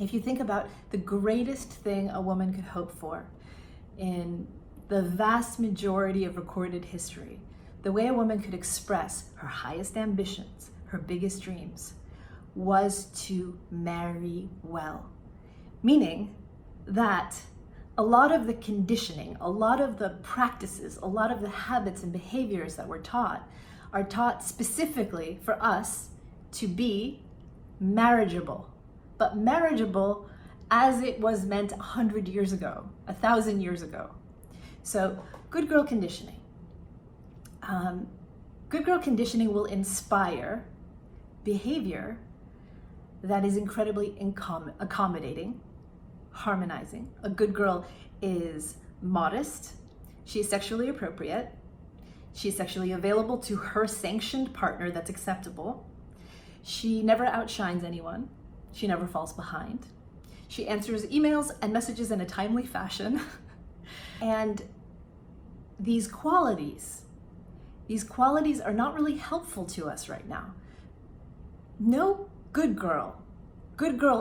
If you think about the greatest thing a woman could hope for in the vast majority of recorded history, the way a woman could express her highest ambitions, her biggest dreams, was to marry well. Meaning that a lot of the conditioning, a lot of the practices, a lot of the habits and behaviors that we're taught are taught specifically for us to be marriageable. But marriageable as it was meant 100 years ago, 1,000 years ago. So good girl conditioning. Good girl conditioning will inspire behavior that is incredibly accommodating, harmonizing. A good girl is modest, she's sexually appropriate, she's sexually available to her sanctioned partner that's acceptable, she never outshines anyone, she never falls behind, she answers emails and messages in a timely fashion. And these qualities are not really helpful to us right now. No good girl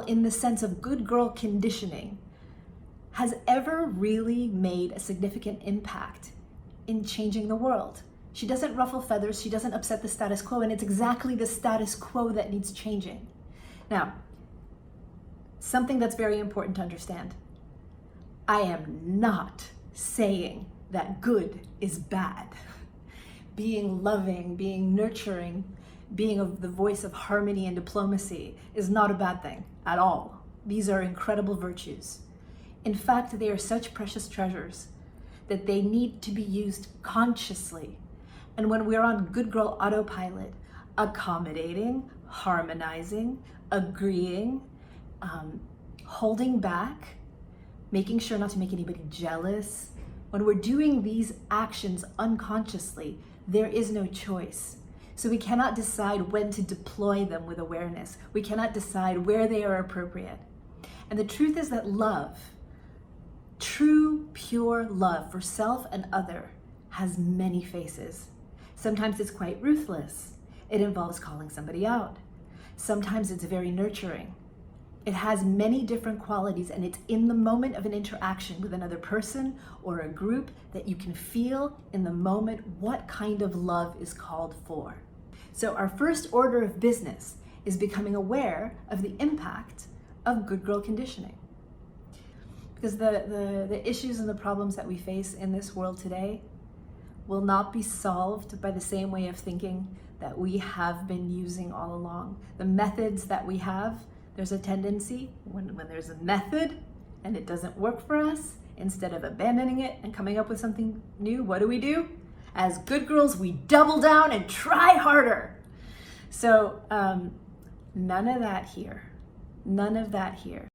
in the sense of good girl conditioning, has ever really made a significant impact in changing the world. She doesn't ruffle feathers, she doesn't upset the status quo, and it's exactly the status quo that needs changing. Now, something that's very important to understand. I am not saying that good is bad. Being loving, being nurturing, being the voice of harmony and diplomacy is not a bad thing at all. These are incredible virtues. In fact, they are such precious treasures that they need to be used consciously. And when we're on good girl autopilot, accommodating, harmonizing, agreeing, holding back, making sure not to make anybody jealous, when we're doing these actions unconsciously, there is no choice. So we cannot decide when to deploy them with awareness. We cannot decide where they are appropriate. And the truth is that love, true, pure love for self and other, has many faces. Sometimes it's quite ruthless. It involves calling somebody out. Sometimes it's very nurturing. It has many different qualities, and it's in the moment of an interaction with another person or a group that you can feel in the moment what kind of love is called for. So our first order of business is becoming aware of the impact of good girl conditioning. Because the issues and the problems that we face in this world today will not be solved by the same way of thinking that we have been using all along. The methods that we have, there's a tendency when there's a method and it doesn't work for us, instead of abandoning it and coming up with something new, what do? As good girls, we double down and try harder. So none of that here. None of that here.